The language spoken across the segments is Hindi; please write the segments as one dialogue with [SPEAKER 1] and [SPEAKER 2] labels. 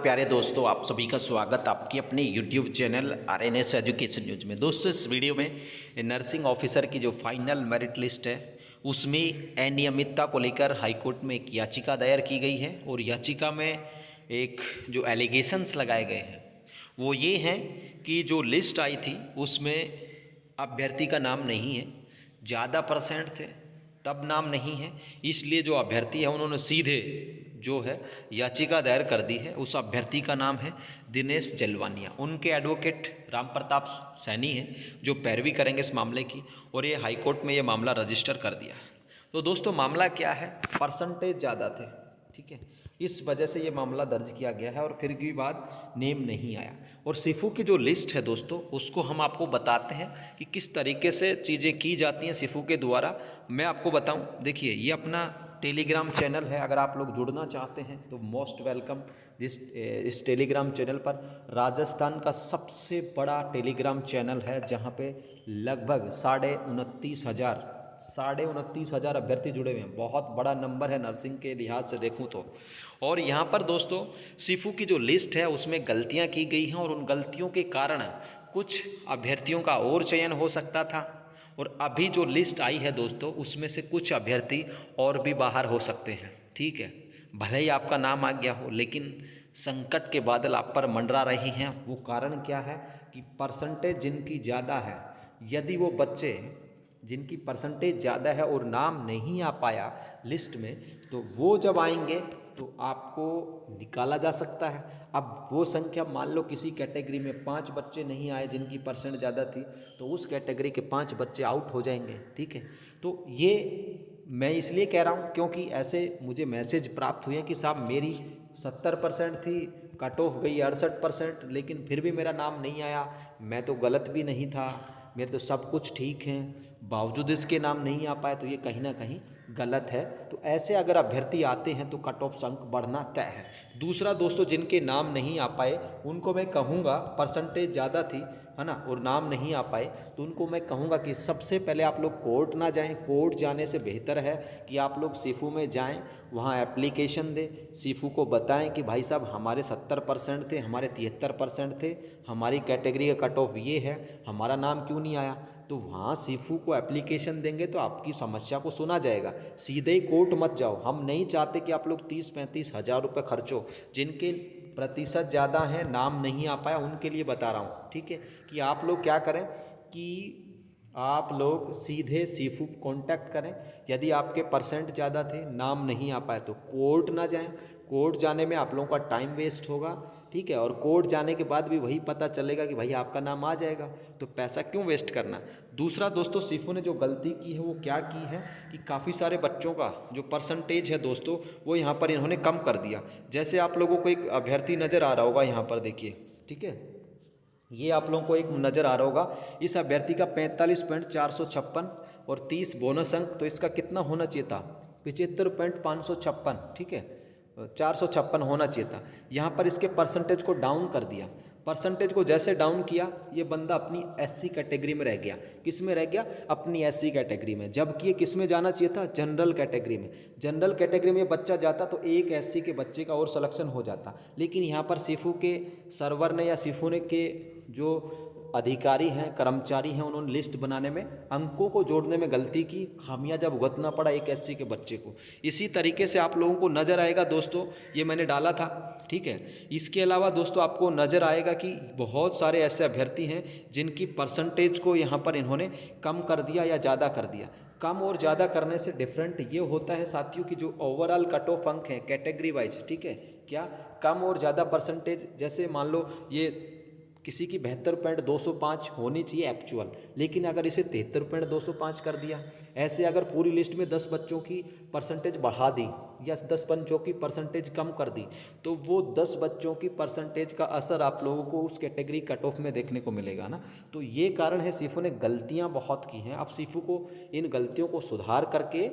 [SPEAKER 1] प्यारे दोस्तों, आप सभी का स्वागत आपकी अपने YouTube channel RNS education news में। दोस्तों, इस वीडियो में नर्सिंग ऑफिसर की जो फाइनल मेरिट लिस्ट है उसमें अनियमितता को लेकर हाईकोर्ट में एक याचिका दायर की गई है। और याचिका में एक जो एलिगेशंस लगाए गए हैं वो ये हैं कि जो लिस्ट आई थी उसमें अभ्यर्थी का नाम नहीं है, ज़्यादा परसेंट थे तब नाम नहीं है, इसलिए जो अभ्यर्थी है उन्होंने सीधे जो है याचिका दायर कर दी है। उस अभ्यर्थी का नाम है दिनेश जलवानिया। उनके एडवोकेट राम प्रताप सैनी हैं जो पैरवी करेंगे इस मामले की, और ये हाईकोर्ट में ये मामला रजिस्टर कर दिया। तो दोस्तों, मामला क्या है, परसेंटेज ज़्यादा थे, ठीक है, इस वजह से ये मामला दर्ज किया गया है और फिर भी बाद नेम नहीं आया। और सिफू की जो लिस्ट है दोस्तों, उसको हम आपको बताते हैं कि किस तरीके से चीज़ें की जाती हैं सिफू के द्वारा। मैं आपको बताऊं, देखिए ये अपना टेलीग्राम चैनल है, अगर आप लोग जुड़ना चाहते हैं तो मोस्ट वेलकम। इस टेलीग्राम चैनल पर राजस्थान का सबसे बड़ा टेलीग्राम चैनल है, जहाँ पे लगभग 29,500 अभ्यर्थी जुड़े हुए हैं। बहुत बड़ा नंबर है नर्सिंग के लिहाज से देखूं तो। और यहाँ पर दोस्तों सिफू की जो लिस्ट है उसमें गलतियाँ की गई हैं, और उन गलतियों के कारण कुछ अभ्यर्थियों का और चयन हो सकता था। और अभी जो लिस्ट आई है दोस्तों, उसमें से कुछ अभ्यर्थी और भी बाहर हो सकते हैं, ठीक है। भले ही आपका नाम आ गया हो, लेकिन संकट के बादल आप पर मंडरा रही हैं। वो कारण क्या है कि परसेंटेज जिनकी ज़्यादा है, यदि वो बच्चे जिनकी परसेंटेज ज़्यादा है और नाम नहीं आ पाया लिस्ट में, तो वो जब आएंगे तो आपको निकाला जा सकता है। अब वो संख्या, मान लो किसी कैटेगरी में 5 बच्चे नहीं आए जिनकी परसेंट ज़्यादा थी, तो उस कैटेगरी के 5 बच्चे आउट हो जाएंगे, ठीक है। तो ये मैं इसलिए कह रहा हूँ क्योंकि ऐसे मुझे मैसेज प्राप्त हुए हैं कि साहब मेरी 70% थी, कट ऑफ गई 68%, लेकिन फिर भी मेरा नाम नहीं आया। मैं तो गलत भी नहीं था, मेरे तो सब कुछ ठीक हैं, बावजूद इसके नाम नहीं आ पाए, तो ये कहीं ना कहीं गलत है। तो ऐसे अगर अभ्यर्थी आते हैं तो कट ऑफ अंक बढ़ना तय है। दूसरा दोस्तों, जिनके नाम नहीं आ पाए उनको मैं कहूँगा, परसेंटेज ज़्यादा थी है ना, और नाम नहीं आ पाए, तो उनको मैं कहूँगा कि सबसे पहले आप लोग कोर्ट ना जाएं। कोर्ट जाने से बेहतर है कि आप लोग सिफू में जाएं, वहाँ एप्लीकेशन दें, सिफू को बताएं कि भाई साहब हमारे 70% थे, हमारे 73% थे, हमारी कैटेगरी का कट ऑफ ये है, हमारा नाम क्यों नहीं आया। तो वहाँ सिफू को एप्लीकेशन देंगे तो आपकी समस्या को सुना जाएगा। सीधे ही कोर्ट मत जाओ। हम नहीं चाहते कि आप लोग 30-35 हज़ार रुपये खर्चो। जिनके प्रतिशत ज़्यादा है, नाम नहीं आ पाया, उनके लिए बता रहा हूँ, ठीक है, कि आप लोग क्या करें कि आप लोग सीधे सिफू कांटेक्ट करें। यदि आपके परसेंट ज़्यादा थे, नाम नहीं आ पाए, तो कोर्ट ना जाएं। कोर्ट जाने में आप लोगों का टाइम वेस्ट होगा, ठीक है, और कोर्ट जाने के बाद भी वही पता चलेगा कि भाई आपका नाम आ जाएगा, तो पैसा क्यों वेस्ट करना। दूसरा दोस्तों, सिफू ने जो गलती की है वो क्या की है कि काफ़ी सारे बच्चों का जो परसेंटेज है दोस्तों, वो यहाँ पर इन्होंने कम कर दिया। जैसे आप लोगों को एक अभ्यर्थी नज़र आ रहा होगा यहाँ पर, देखिए, ठीक है, ये आप लोगों को एक नज़र आ रहा होगा, इस अभ्यर्थी का 45.456 और 30 बोनस अंक, तो इसका कितना होना चाहिए था, 75.556, ठीक है, 456 होना चाहिए था। यहाँ पर इसके परसेंटेज को डाउन कर दिया। परसेंटेज को जैसे डाउन किया, ये बंदा अपनी एससी कैटेगरी में रह गया। किस में रह गया, अपनी एससी कैटेगरी में, जबकि ये किस में जाना चाहिए था, जनरल कैटेगरी में। जनरल कैटेगरी में बच्चा जाता तो एक एससी के बच्चे का और सिलेक्शन हो जाता, लेकिन यहाँ पर सिफू के सर्वर ने या सिफू ने के जो अधिकारी हैं, कर्मचारी हैं, उन्होंने लिस्ट बनाने में, अंकों को जोड़ने में गलती की, खामियाजा भुगतना पड़ा एक एससी के बच्चे को। इसी तरीके से आप लोगों को नज़र आएगा दोस्तों, ये मैंने डाला था, ठीक है। इसके अलावा दोस्तों आपको नज़र आएगा कि बहुत सारे ऐसे अभ्यर्थी हैं जिनकी परसेंटेज को यहाँ पर इन्होंने कम कर दिया या ज़्यादा कर दिया। कम और ज़्यादा करने से डिफरेंट ये होता है साथियों कि जो ओवरऑल कट ऑफ अंक हैं कैटेगरी वाइज, ठीक है, क्या कम और ज़्यादा परसेंटेज, जैसे मान लो ये किसी की 72.205 होनी चाहिए एक्चुअल, लेकिन अगर इसे 73.205 कर दिया। ऐसे अगर पूरी लिस्ट में 10 बच्चों की परसेंटेज बढ़ा दी या 10 बच्चों की परसेंटेज कम कर दी, तो वो 10 बच्चों की परसेंटेज का असर आप लोगों को उस कैटेगरी कट ऑफ में देखने को मिलेगा ना। तो ये कारण है, सिफू ने गलतियाँ बहुत की हैं। अब सिफू को इन गलतियों को सुधार करके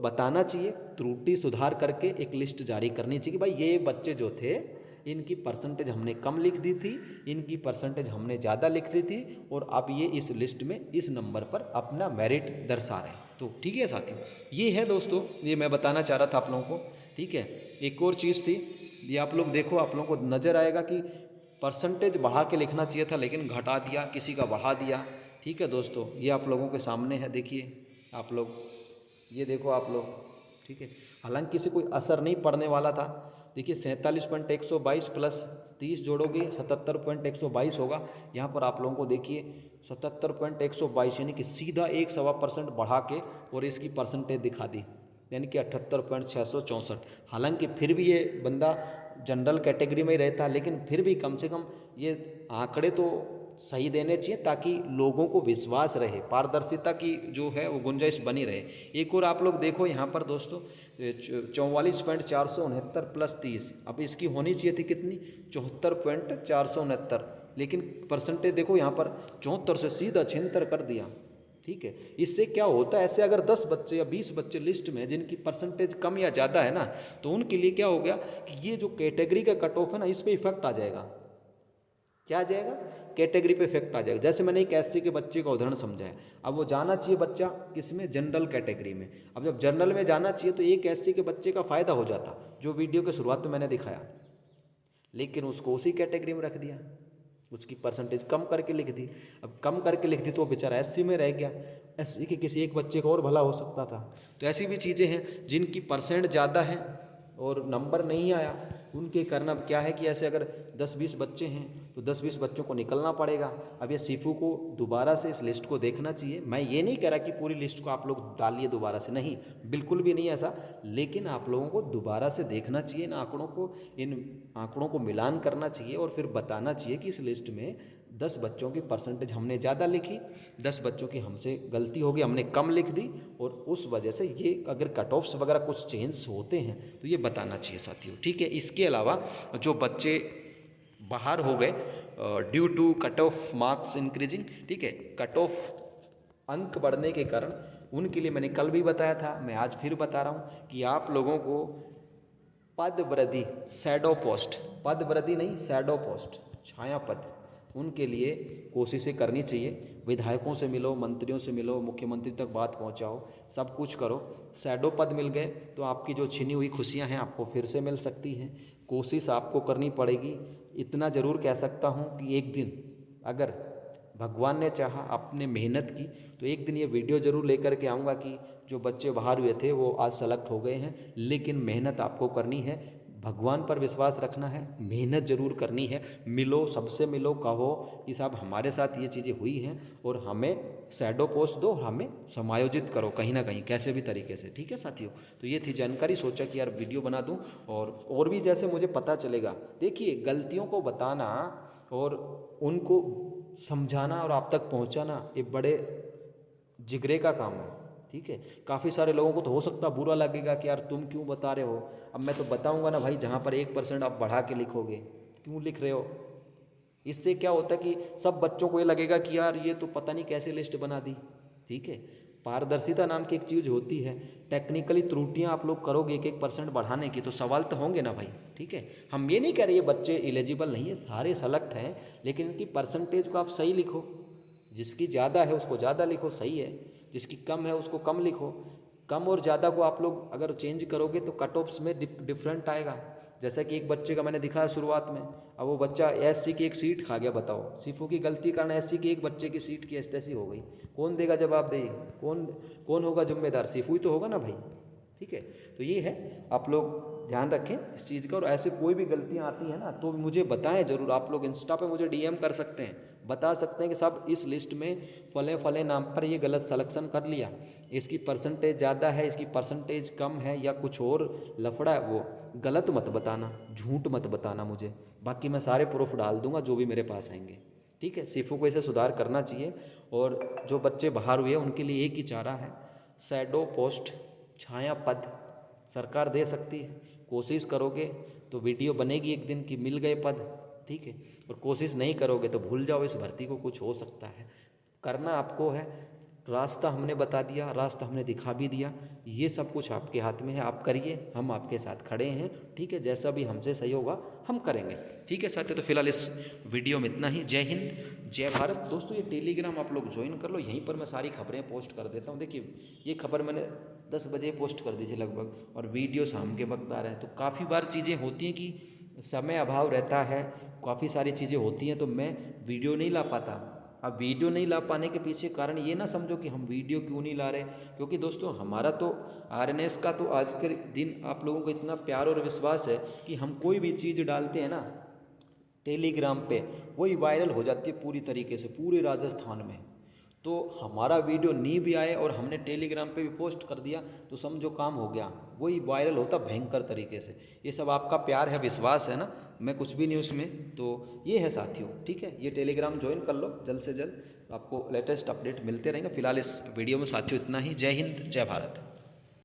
[SPEAKER 1] बताना चाहिए, त्रुटि सुधार करके एक लिस्ट जारी करनी चाहिए कि भाई ये बच्चे जो थे, इनकी परसेंटेज हमने कम लिख दी थी, इनकी परसेंटेज हमने ज़्यादा लिख दी थी, और अब ये इस लिस्ट में इस नंबर पर अपना मेरिट दर्शा रहे हैं। तो ठीक है साथियों, ये है दोस्तों, ये मैं बताना चाह रहा था आप लोगों को, ठीक है। एक और चीज़ थी ये आप लोग देखो, आप लोगों को नज़र आएगा कि परसेंटेज बढ़ा के लिखना चाहिए था लेकिन घटा दिया, किसी का बढ़ा दिया। ठीक है दोस्तों, ये आप लोगों के सामने है, देखिए आप लोग, ये देखो आप लोग। ठीक है, हालांकि किसी कोई असर नहीं पड़ने वाला था। देखिए 47.122 प्लस 30 जोड़ोगे 77.122 होगा। यहाँ पर आप लोगों को देखिए 77.122 यानी कि सीधा 1.25% बढ़ा के और इसकी परसेंटेज दिखा दी, यानी कि 78.664। हालांकि फिर भी ये बंदा जनरल कैटेगरी में ही रहता, लेकिन फिर भी कम से कम ये आंकड़े तो सही देने चाहिए ताकि लोगों को विश्वास रहे, पारदर्शिता की जो है वो गुंजाइश बनी रहे। एक और आप लोग देखो यहाँ पर दोस्तों 44.469 प्लस 30, अब इसकी होनी चाहिए थी कितनी, 74.469, लेकिन परसेंटेज देखो यहाँ पर 74 से सीधा 76 कर दिया। ठीक है, इससे क्या होता है, ऐसे अगर 10 बच्चे या 20 बच्चे लिस्ट में जिनकी परसेंटेज कम या ज़्यादा है ना, तो उनके लिए क्या हो गया कि ये जो कैटेगरी का कट ऑफ है ना, इस पर इफेक्ट आ जाएगा। क्या आ जाएगा, कैटेगरी पे इफेक्ट आ जाएगा। जैसे मैंने एक एससी के बच्चे का उदाहरण समझाया, अब वो जाना चाहिए बच्चा किसमें, जनरल कैटेगरी में। अब जब जनरल में जाना चाहिए तो एक एससी के बच्चे का फ़ायदा हो जाता, जो वीडियो के शुरुआत में मैंने दिखाया, लेकिन उसको उसी कैटेगरी में रख दिया, उसकी परसेंटेज कम करके लिख दी। अब कम करके लिख दी तो वो बेचारा एससी में रह गया, एससी के किसी एक बच्चे को और भला हो सकता था। तो ऐसी भी चीज़ें हैं जिनकी परसेंट ज़्यादा है और नंबर नहीं आया, उनके करना क्या है कि ऐसे अगर 10-20 बच्चे हैं तो 10-20 बच्चों को निकलना पड़ेगा। अब ये सीफू को दोबारा से इस लिस्ट को देखना चाहिए। मैं ये नहीं कह रहा कि पूरी लिस्ट को आप लोग डालिए दोबारा से, नहीं, बिल्कुल भी नहीं ऐसा, लेकिन आप लोगों को दोबारा से देखना चाहिए, इन आंकड़ों को मिलान करना चाहिए और फिर बताना चाहिए कि इस लिस्ट में 10 बच्चों की परसेंटेज हमने ज़्यादा लिखी, 10 बच्चों की हमसे गलती होगी, हमने कम लिख दी, और उस वजह से ये अगर कट ऑफ्स वगैरह कुछ चेंज होते हैं तो ये बताना चाहिए साथियों। ठीक है, इसके अलावा जो बच्चे बाहर हो गए due to cut off marks increasing, ठीक है, कट ऑफ अंक बढ़ने के कारण, उनके लिए मैंने कल भी बताया था, मैं आज फिर बता रहा हूँ कि आप लोगों को पद वृद्धि, शैडो पोस्ट, पद वृद्धि नहीं शैडो पोस्ट, छाया पद, उनके लिए कोशिशें करनी चाहिए। विधायकों से मिलो, मंत्रियों से मिलो, मुख्यमंत्री तक बात पहुंचाओ, सब कुछ करो। शैडो पद मिल गए तो आपकी जो छिनी हुई खुशियां हैं आपको फिर से मिल सकती हैं। कोशिश आपको करनी पड़ेगी। इतना ज़रूर कह सकता हूं कि एक दिन अगर भगवान ने चाहा, आपने मेहनत की, तो एक दिन ये वीडियो ज़रूर लेकर के आऊँगा कि जो बच्चे बाहर हुए थे वो आज सेलेक्ट हो गए हैं। लेकिन मेहनत आपको करनी है, भगवान पर विश्वास रखना है, मेहनत ज़रूर करनी है। मिलो, सबसे मिलो, कहो कि साहब हमारे साथ ये चीज़ें हुई हैं और हमें शैडो पोस्ट दो, हमें समायोजित करो कहीं ना कहीं, कैसे भी तरीके से। ठीक है साथियों, तो ये थी जानकारी, सोचा कि यार वीडियो बना दूँ और भी जैसे मुझे पता चलेगा। देखिए, गलतियों को बताना और उनको समझाना और आप तक पहुंचाना ये बड़े जिगरे का काम है। ठीक है, काफ़ी सारे लोगों को तो हो सकता है बुरा लगेगा कि यार तुम क्यों बता रहे हो। अब मैं तो बताऊंगा ना भाई, जहाँ पर 1% आप बढ़ा के लिखोगे, क्यों लिख रहे हो। इससे क्या होता है कि सब बच्चों को ये लगेगा कि यार ये तो पता नहीं कैसे लिस्ट बना दी। ठीक है, पारदर्शिता नाम की एक चीज़ होती है। टेक्निकली त्रुटियां आप लोग करोगे 1-1% बढ़ाने की, तो सवाल तो होंगे ना भाई। ठीक है, हम ये नहीं कह रहे ये बच्चे एलिजिबल नहीं है, सारे सेलेक्ट हैं, लेकिन इनकी परसेंटेज को आप सही लिखो। जिसकी ज़्यादा है उसको ज़्यादा लिखो, सही है, जिसकी कम है उसको कम लिखो। कम और ज़्यादा को आप लोग अगर चेंज करोगे तो कट ऑफ्स में डिफरेंट आएगा। जैसा कि एक बच्चे का मैंने दिखाया शुरुआत में, अब वो बच्चा एससी की एक सीट खा गया, बताओ, सीफू की गलती के कारण एससी की एक बच्चे की सीट की ऐसी तैसी हो गई। कौन देगा जवाबदेही, कौन होगा जिम्मेदार, सीफू ही तो होगा ना भाई। ठीक है, तो ये है, आप लोग ध्यान रखें इस चीज़ का। और ऐसे कोई भी गलतियाँ आती हैं ना तो मुझे बताएं ज़रूर। आप लोग इंस्टा पे मुझे डीएम कर सकते हैं, बता सकते हैं कि साहब इस लिस्ट में फले फले नाम पर ये गलत सिलेक्शन कर लिया, इसकी परसेंटेज ज़्यादा है, इसकी परसेंटेज कम है, या कुछ और लफड़ा है। वो गलत मत बताना, झूठ मत बताना मुझे, बाकी मैं सारे प्रूफ डाल दूंगा जो भी मेरे पास आएंगे। ठीक है, सीफू को इसे सुधार करना चाहिए। और जो बच्चे बाहर हुए उनके लिए एक ही चारा है, शैडो पोस्ट, छाया पद सरकार दे सकती है। कोशिश करोगे तो वीडियो बनेगी एक दिन कि मिल गए पद। ठीक है, और कोशिश नहीं करोगे तो भूल जाओ इस भर्ती को, कुछ हो सकता है। करना आपको है, रास्ता हमने बता दिया, रास्ता हमने दिखा भी दिया, ये सब कुछ आपके हाथ में है, आप करिए, हम आपके साथ खड़े हैं। ठीक है, जैसा भी हमसे सही होगा हम करेंगे। ठीक है साथियों, तो फिलहाल इस वीडियो में इतना ही। जय हिंद, जय भारत। दोस्तों ये टेलीग्राम आप लोग ज्वाइन कर लो, यहीं पर मैं सारी खबरें पोस्ट कर देता हूँ। देखिए, ये खबर मैंने 10 बजे पोस्ट कर दी थी लगभग, और वीडियो शाम के वक्त आ रहे हैं, तो काफ़ी बार चीज़ें होती हैं कि समय अभाव रहता है, काफ़ी सारी चीज़ें होती हैं, तो मैं वीडियो नहीं ला पाता। अब वीडियो नहीं ला पाने के पीछे कारण ये ना समझो कि हम वीडियो क्यों नहीं ला रहे, क्योंकि दोस्तों हमारा तो आरएनएस का तो आज के दिन आप लोगों को इतना प्यार और विश्वास है कि हम कोई भी चीज़ डालते हैं ना टेलीग्राम पे, वही वायरल हो जाती है पूरी तरीके से पूरे राजस्थान में। तो हमारा वीडियो नहीं भी आए और हमने टेलीग्राम पे भी पोस्ट कर दिया तो समझो काम हो गया, वही वायरल होता भयंकर तरीके से। ये सब आपका प्यार है, विश्वास है ना, मैं कुछ भी नहीं उसमें। तो ये है साथियों, ठीक है, ये टेलीग्राम ज्वाइन कर लो जल्द से जल्द, आपको लेटेस्ट अपडेट मिलते रहेंगे। फिलहाल इस वीडियो में साथियों इतना ही। जय हिंद, जय भारत।